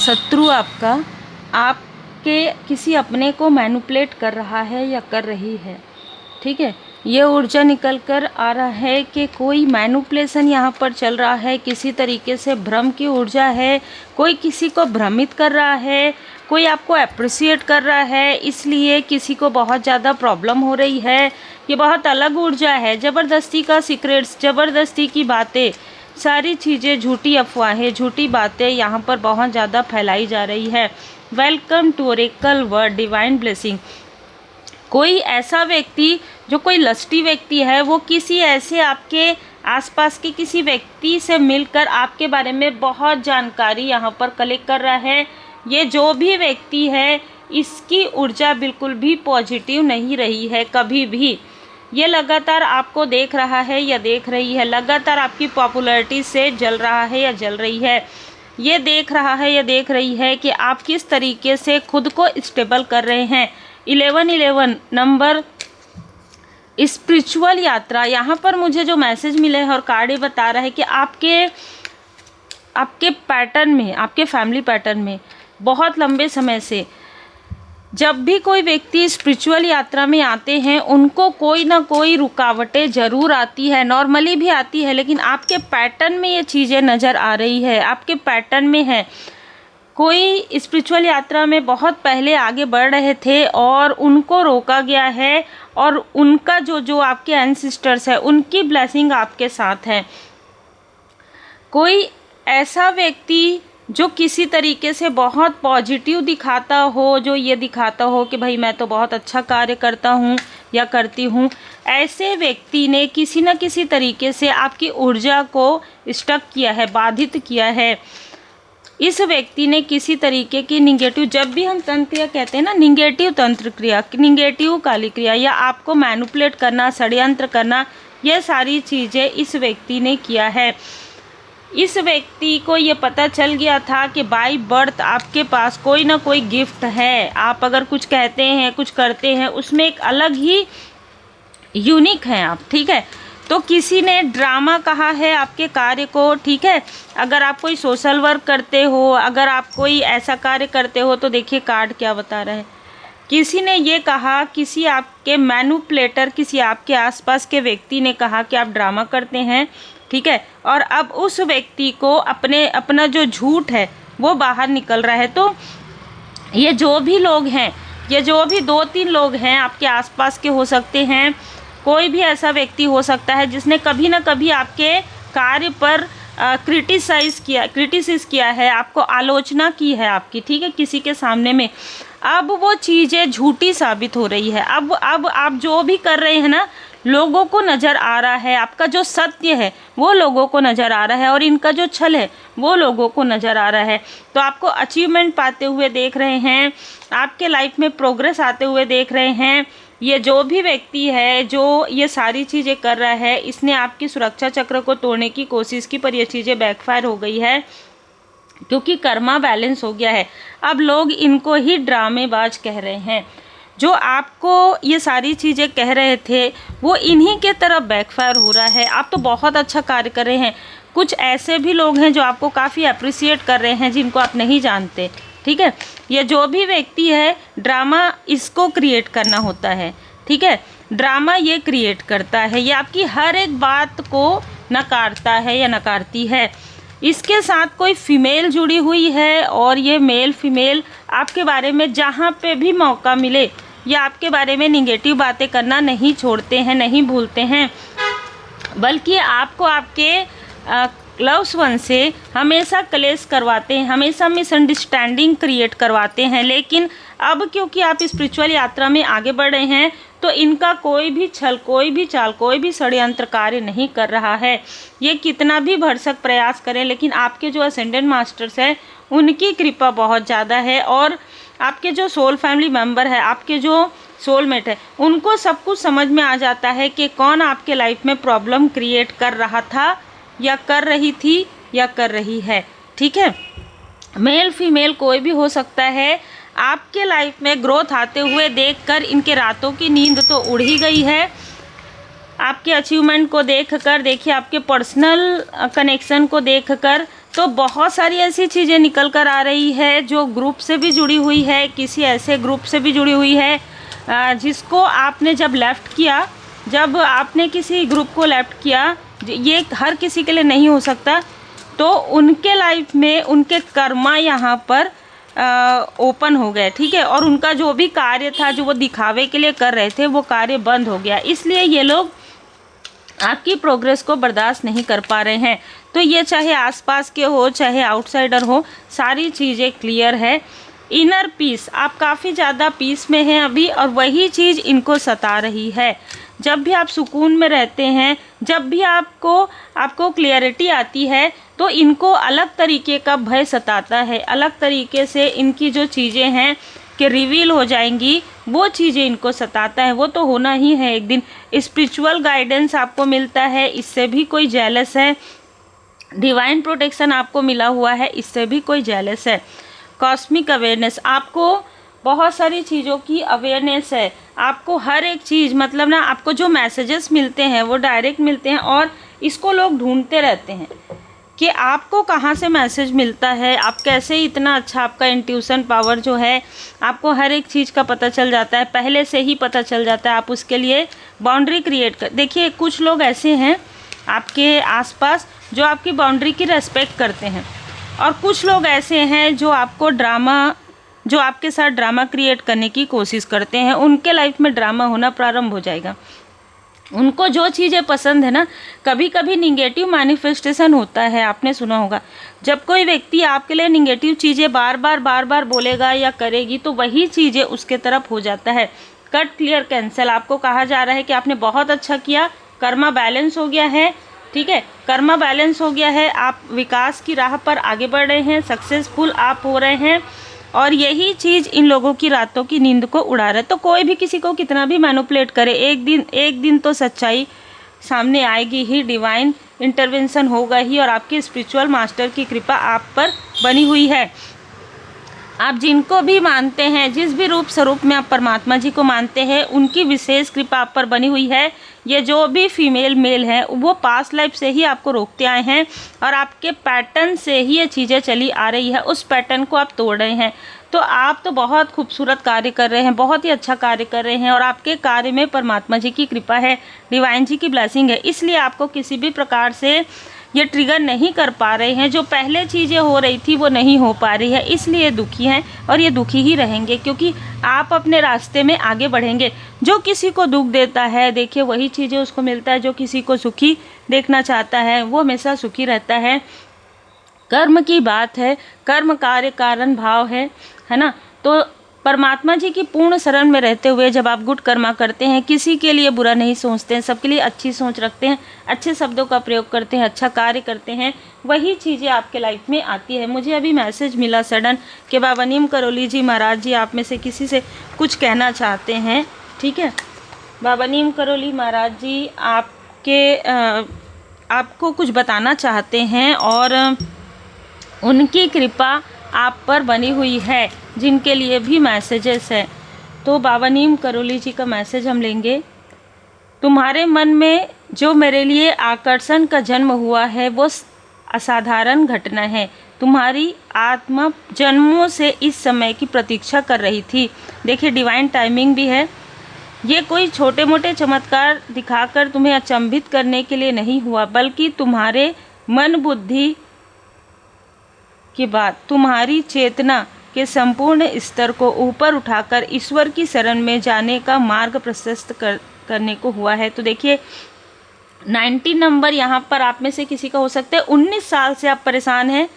शत्रु आपका आपके किसी अपने को मैनिपुलेट कर रहा है या कर रही है, ठीक है। ये ऊर्जा निकल कर आ रहा है कि कोई मैनिपुलेशन यहाँ पर चल रहा है, किसी तरीके से भ्रम की ऊर्जा है, कोई किसी को भ्रमित कर रहा है, कोई आपको अप्रिशिएट कर रहा है, इसलिए किसी को बहुत ज़्यादा प्रॉब्लम हो रही है। ये बहुत अलग ऊर्जा है, ज़बरदस्ती का सीक्रेट्स, ज़बरदस्ती की बातें, सारी चीज़ें, झूठी अफवाहें, झूठी बातें यहाँ पर बहुत ज़्यादा फैलाई जा रही है। Welcome to Oracle Word Divine Blessing. कोई ऐसा व्यक्ति जो कोई लस्टी व्यक्ति है, वो किसी ऐसे आपके आसपास के किसी व्यक्ति से मिलकर आपके बारे में बहुत जानकारी यहाँ पर कलेक्ट कर रहा है। ये जो भी व्यक्ति है, इसकी ऊर्जा बिल्कुल भी पॉजिटिव नहीं रही है कभी भी। ये लगातार आपको देख रहा है या देख रही है, लगातार आपकी पॉपुलैरिटी से जल रहा है या जल रही है। ये देख रहा है या देख रही है कि आप किस तरीके से खुद को स्टेबल कर रहे हैं। 1111 नंबर स्पिरिचुअल यात्रा, यहाँ पर मुझे जो मैसेज मिले हैं और कार्ड ये बता रहा है कि आपके पैटर्न में, आपके फैमिली पैटर्न में बहुत लंबे समय से जब भी कोई व्यक्ति स्पिरिचुअल यात्रा में आते हैं, उनको कोई ना कोई रुकावटें ज़रूर आती है, नॉर्मली भी आती है, लेकिन आपके पैटर्न में ये चीज़ें नज़र आ रही है, आपके पैटर्न में है। कोई स्पिरिचुअल यात्रा में बहुत पहले आगे बढ़ रहे थे और उनको रोका गया है, और उनका जो आपके एंसेस्टर्स है, उनकी ब्लेसिंग आपके साथ है। कोई ऐसा व्यक्ति जो किसी तरीके से बहुत पॉजिटिव दिखाता हो, जो ये दिखाता हो कि भाई मैं तो बहुत अच्छा कार्य करता हूँ या करती हूँ, ऐसे व्यक्ति ने किसी न किसी तरीके से आपकी ऊर्जा को स्टक किया है, बाधित किया है। इस व्यक्ति ने किसी तरीके की निगेटिव, जब भी हम तंत्र क्रिया कहते हैं ना, निगेटिव तंत्र क्रिया, निगेटिव काली क्रिया, या आपको मैनिपुलेट करना, षड्यंत्र करना, यह सारी चीज़ें इस व्यक्ति ने किया है। इस व्यक्ति को ये पता चल गया था कि बाय बर्थ आपके पास कोई ना कोई गिफ्ट है। आप अगर कुछ कहते हैं, कुछ करते हैं, उसमें एक अलग ही यूनिक हैं आप, ठीक है। तो किसी ने ड्रामा कहा है आपके कार्य को, ठीक है। अगर आप कोई सोशल वर्क करते हो, अगर आप कोई ऐसा कार्य करते हो, तो देखिए कार्ड क्या बता रहा है। किसी ने ये कहा, किसी आपके मैनिपुलेटर, किसी आपके आसपास के व्यक्ति ने कहा कि आप ड्रामा करते हैं, ठीक है। और अब उस व्यक्ति को अपना जो झूठ है वो बाहर निकल रहा है। तो ये जो भी लोग हैं, ये जो भी 2-3 लोग हैं आपके आसपास के हो सकते हैं, कोई भी ऐसा व्यक्ति हो सकता है जिसने कभी ना कभी आपके कार्य पर क्रिटिसाइज़ किया है, आपको आलोचना की है आपकी, ठीक है, किसी के सामने में। अब वो चीज़ें झूठी साबित हो रही है। अब आप जो भी कर रहे हैं ना, लोगों को नज़र आ रहा है, आपका जो सत्य है वो लोगों को नज़र आ रहा है, और इनका जो छल है वो लोगों को नज़र आ रहा है। तो आपको अचीवमेंट पाते हुए देख रहे हैं, आपके लाइफ में प्रोग्रेस आते हुए देख रहे हैं। ये जो भी व्यक्ति है जो ये सारी चीज़ें कर रहा है, इसने आपकी सुरक्षा चक्र को तोड़ने की कोशिश की, पर ये चीज़ें बैकफायर हो गई है, क्योंकि कर्मा बैलेंस हो गया है। अब लोग इनको ही ड्रामेबाज कह रहे हैं। जो आपको ये सारी चीज़ें कह रहे थे, वो इन्हीं के तरफ बैकफायर हो रहा है। आप तो बहुत अच्छा कार्य कर रहे हैं। कुछ ऐसे भी लोग हैं जो आपको काफ़ी अप्रिशिएट कर रहे हैं, जिनको आप नहीं जानते, ठीक है। ये जो भी व्यक्ति है, ड्रामा इसको क्रिएट करना होता है, ठीक है। ड्रामा ये क्रिएट करता है, ये आपकी हर एक बात को नकारता है या नकारती है। इसके साथ कोई फीमेल जुड़ी हुई है, और ये मेल फीमेल आपके बारे में जहाँ पे भी मौका मिले, या आपके बारे में निगेटिव बातें करना नहीं छोड़ते हैं, नहीं भूलते हैं, बल्कि आपको आपके लव्स वन से हमेशा क्लेश करवाते हैं, हमेशा मिसअंडरस्टैंडिंग क्रिएट करवाते हैं। लेकिन अब क्योंकि आप स्पिरिचुअल यात्रा में आगे बढ़ रहे हैं, तो इनका कोई भी छल, कोई भी चाल, कोई भी षड्यंत्र कार्य नहीं कर रहा है। ये कितना भी भरसक प्रयास करें, लेकिन आपके जो असेंडेंट मास्टर्स हैं, उनकी कृपा बहुत ज़्यादा है, और आपके जो सोल फैमिली मेम्बर है, आपके जो सोलमेट है, उनको सब कुछ समझ में आ जाता है कि कौन आपके लाइफ में प्रॉब्लम क्रिएट कर रहा था, या कर रही थी, या कर रही है, ठीक है। मेल फीमेल कोई भी हो सकता है। आपके लाइफ में ग्रोथ आते हुए देखकर इनके रातों की नींद तो उड़ ही गई है। आपके अचीवमेंट को देखकर, देखिए आपके पर्सनल कनेक्शन को देखकर तो बहुत सारी ऐसी चीज़ें निकल कर आ रही है जो ग्रुप से भी जुड़ी हुई है, किसी ऐसे ग्रुप से भी जुड़ी हुई है जिसको आपने जब लेफ़्ट किया, जब आपने किसी ग्रुप को लेफ़्ट किया, ये हर किसी के लिए नहीं हो सकता, तो उनके लाइफ में उनके कर्मा यहाँ पर ओपन हो गए, ठीक है। और उनका जो भी कार्य था, जो वो दिखावे के लिए कर रहे थे, वो कार्य बंद हो गया। इसलिए ये लोग आपकी प्रोग्रेस को बर्दाश्त नहीं कर पा रहे हैं। तो ये चाहे आसपास के हो, चाहे आउटसाइडर हो, सारी चीज़ें क्लियर है। इनर पीस, आप काफ़ी ज़्यादा पीस में हैं अभी, और वही चीज़ इनको सता रही है। जब भी आप सुकून में रहते हैं, जब भी आपको क्लियरिटी आती है, तो इनको अलग तरीके का भय सताता है। अलग तरीके से इनकी जो चीज़ें हैं कि रिवील हो जाएंगी, वो चीज़ें इनको सताता है। वो तो होना ही है एक दिन। स्पिरिचुअल गाइडेंस आपको मिलता है, इससे भी कोई जेलस है। डिवाइन प्रोटेक्शन आपको मिला हुआ है, इससे भी कोई जेलस है। कॉस्मिक अवेयरनेस, आपको बहुत सारी चीज़ों की अवेयरनेस है। आपको हर एक चीज़, मतलब ना, आपको जो मैसेजेस मिलते हैं वो डायरेक्ट मिलते हैं, और इसको लोग ढूंढते रहते हैं कि आपको कहाँ से मैसेज मिलता है, आप कैसे इतना अच्छा, आपका इंट्यूशन पावर जो है, आपको हर एक चीज़ का पता चल जाता है, पहले से ही पता चल जाता है। आप उसके लिए बाउंड्री क्रिएट कर, देखिए कुछ लोग ऐसे हैं आपके आसपास जो आपकी बाउंड्री की रेस्पेक्ट करते हैं, और कुछ लोग ऐसे हैं जो आपके साथ ड्रामा क्रिएट करने की कोशिश करते हैं। उनके लाइफ में ड्रामा होना प्रारंभ हो जाएगा। उनको जो चीज़ें पसंद है ना, कभी कभी निगेटिव मैनिफेस्टेशन होता है, आपने सुना होगा। जब कोई व्यक्ति आपके लिए निगेटिव चीज़ें बार बार बोलेगा या करेगी, तो वही चीज़ें उसके तरफ हो जाता है। Cut, clear, cancel. आपको कहा जा रहा है कि आपने बहुत अच्छा किया, कर्मा बैलेंस हो गया है, ठीक है, कर्मा बैलेंस हो गया है, आप विकास की राह पर आगे बढ़ रहे हैं, सक्सेसफुल आप हो रहे हैं। और यही चीज़ इन लोगों की रातों की नींद को उड़ा रहा है। तो कोई भी किसी को कितना भी मैनिपुलेट करे, एक दिन तो सच्चाई सामने आएगी ही, डिवाइन इंटरवेंशन होगा ही, और आपके स्पिरिचुअल मास्टर की कृपा आप पर बनी हुई है। आप जिनको भी मानते हैं, जिस भी रूप स्वरूप में आप परमात्मा जी को मानते हैं, उनकी विशेष कृपा आप पर बनी हुई है। ये जो भी फीमेल मेल हैं, वो पास्ट लाइफ से ही आपको रोकते आए हैं, और आपके पैटर्न से ही ये चीज़ें चली आ रही है। उस पैटर्न को आप तोड़ रहे हैं। तो आप तो बहुत खूबसूरत कार्य कर रहे हैं, बहुत ही अच्छा कार्य कर रहे हैं, और आपके कार्य में परमात्मा जी की कृपा है, डिवाइन जी की ब्लेसिंग है। इसलिए आपको किसी भी प्रकार से ये ट्रिगर नहीं कर पा रहे हैं। जो पहले चीज़ें हो रही थी वो नहीं हो पा रही है, इसलिए दुखी हैं, और ये दुखी ही रहेंगे, क्योंकि आप अपने रास्ते में आगे बढ़ेंगे। जो किसी को दुख देता है, देखिए वही चीज़ें उसको मिलता है। जो किसी को सुखी देखना चाहता है, वो हमेशा सुखी रहता है। कर्म की बात है, कर्म कार्य कारण भाव है ना। तो परमात्मा जी की पूर्ण शरण में रहते हुए जब आप गुड कर्मा करते हैं, किसी के लिए बुरा नहीं सोचते हैं, सबके लिए अच्छी सोच रखते हैं, अच्छे शब्दों का प्रयोग करते हैं, अच्छा कार्य करते हैं, वही चीज़ें आपके लाइफ में आती है। मुझे अभी मैसेज मिला सडन कि बाबा नीम करोली जी महाराज जी आप में से किसी से कुछ कहना चाहते हैं, ठीक है। बाबा नीम करोली महाराज जी आपको कुछ बताना चाहते हैं, और उनकी कृपा आप पर बनी हुई है, जिनके लिए भी मैसेजेस हैं। तो बाबा नीम करोली जी का मैसेज हम लेंगे। तुम्हारे मन में जो मेरे लिए आकर्षण का जन्म हुआ है, वो असाधारण घटना है। तुम्हारी आत्मा जन्मों से इस समय की प्रतीक्षा कर रही थी। देखिए डिवाइन टाइमिंग भी है। ये कोई छोटे मोटे चमत्कार दिखाकर तुम्हें अचंभित करने के लिए नहीं हुआ, बल्कि तुम्हारे मन बुद्धि की बात, तुम्हारी चेतना के संपूर्ण स्तर को ऊपर उठाकर ईश्वर की शरण में जाने का मार्ग प्रशस्त करने को हुआ है। तो देखिए 90 नंबर यहाँ पर आप में से किसी का हो सकता है। 19 साल से आप परेशान हैं,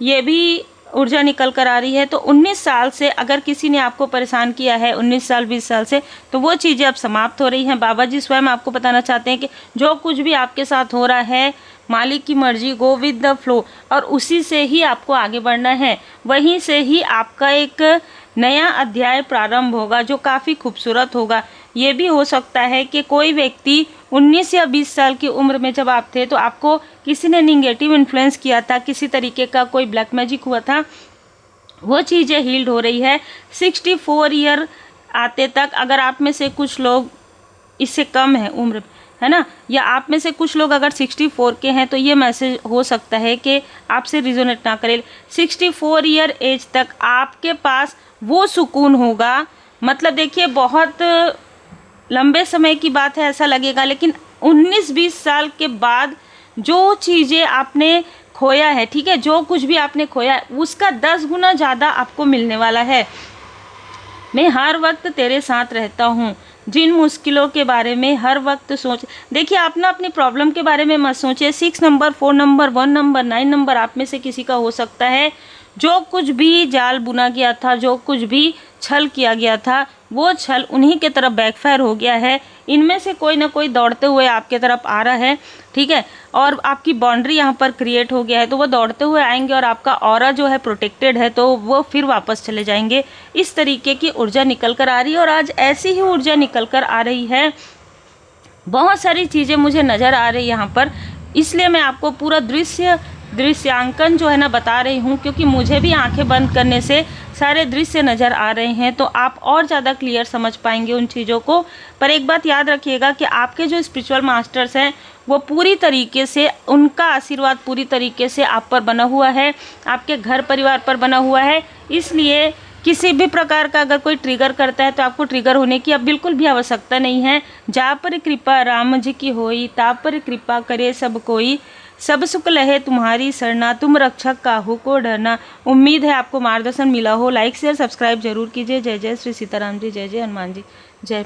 ये भी ऊर्जा निकल कर आ रही है। तो 19 साल से अगर किसी ने आपको परेशान किया है, 19 साल 20 साल से, तो वो चीज़ें अब समाप्त हो रही हैं। बाबा जी स्वयं आपको बताना चाहते हैं कि जो कुछ भी आपके साथ हो रहा है, मालिक की मर्जी, गो विद द फ्लो, और उसी से ही आपको आगे बढ़ना है। वहीं से ही आपका एक नया अध्याय प्रारंभ होगा, जो काफ़ी खूबसूरत होगा। ये भी हो सकता है कि कोई व्यक्ति 19 या 20 साल की उम्र में जब आप थे, तो आपको किसी ने निगेटिव इन्फ्लुएंस किया था, किसी तरीके का कोई ब्लैक मैजिक हुआ था, वो चीज़ें हील्ड हो रही है। 64 ईयर आते तक, अगर आप में से कुछ लोग इससे कम है उम्र, है ना। या आप में से कुछ लोग अगर 64 के हैं तो ये मैसेज हो सकता है कि आपसे रिजोनेट ना करे। 64 ईयर एज तक आपके पास वो सुकून होगा, मतलब देखिए बहुत लंबे समय की बात है ऐसा लगेगा, लेकिन 19-20 साल के बाद जो चीज़ें आपने खोया है, ठीक है, जो कुछ भी आपने खोया है उसका 10 गुना ज़्यादा आपको मिलने वाला है। मैं हर वक्त तेरे साथ रहता हूँ, जिन मुश्किलों के बारे में हर वक्त सोच। देखिए आप ना अपनी प्रॉब्लम के बारे में मत सोचिए। 6 नंबर, 4 नंबर, 1 नंबर, 9 नंबर आप में से किसी का हो सकता है। जो कुछ भी जाल बुना गया था, जो कुछ भी छल किया गया था, वो छल उन्हीं के तरफ बैकफायर हो गया है। इनमें से कोई ना कोई दौड़ते हुए आपके तरफ आ रहा है, ठीक है, और आपकी बाउंड्री यहाँ पर क्रिएट हो गया है, तो वो दौड़ते हुए आएंगे और आपका ऑरा जो है प्रोटेक्टेड है, तो वो फिर वापस चले जाएंगे। इस तरीके की ऊर्जा निकल कर आ रही है और आज ऐसी ही ऊर्जा निकल कर आ रही है। बहुत सारी चीज़ें मुझे नज़र आ रही है यहाँ पर, इसलिए मैं आपको पूरा दृश्यांकन जो है ना बता रही हूँ, क्योंकि मुझे भी आंखें बंद करने से सारे दृश्य नज़र आ रहे हैं, तो आप और ज़्यादा क्लियर समझ पाएंगे उन चीज़ों को। पर एक बात याद रखिएगा कि आपके जो स्पिरिचुअल मास्टर्स हैं वो पूरी तरीके से, उनका आशीर्वाद पूरी तरीके से आप पर बना हुआ है, आपके घर परिवार पर बना हुआ है। इसलिए किसी भी प्रकार का अगर कोई ट्रिगर करता है तो आपको ट्रिगर होने की अब बिल्कुल भी आवश्यकता नहीं है। जा पर कृपा राम जी की होई, ता पर कृपा करे सब कोई, सब सुख लहे तुम्हारी सरना, तुम रक्षक काहू को डरना। उम्मीद है आपको मार्गदर्शन मिला हो। लाइक शेयर सब्सक्राइब जरूर कीजिए। जय जय श्री सीताराम जी, जय जय हनुमान जी।